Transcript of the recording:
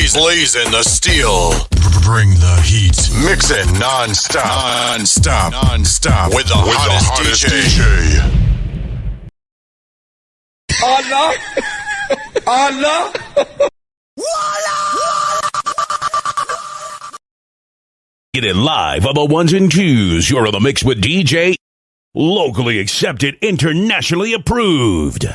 blazing the steel. Bring the heat. Mixing non-stop. With the hottest DJ. Allah. Allah. Get it live on the ones and twos. You're in the mix with DJ. Locally accepted, internationally approved.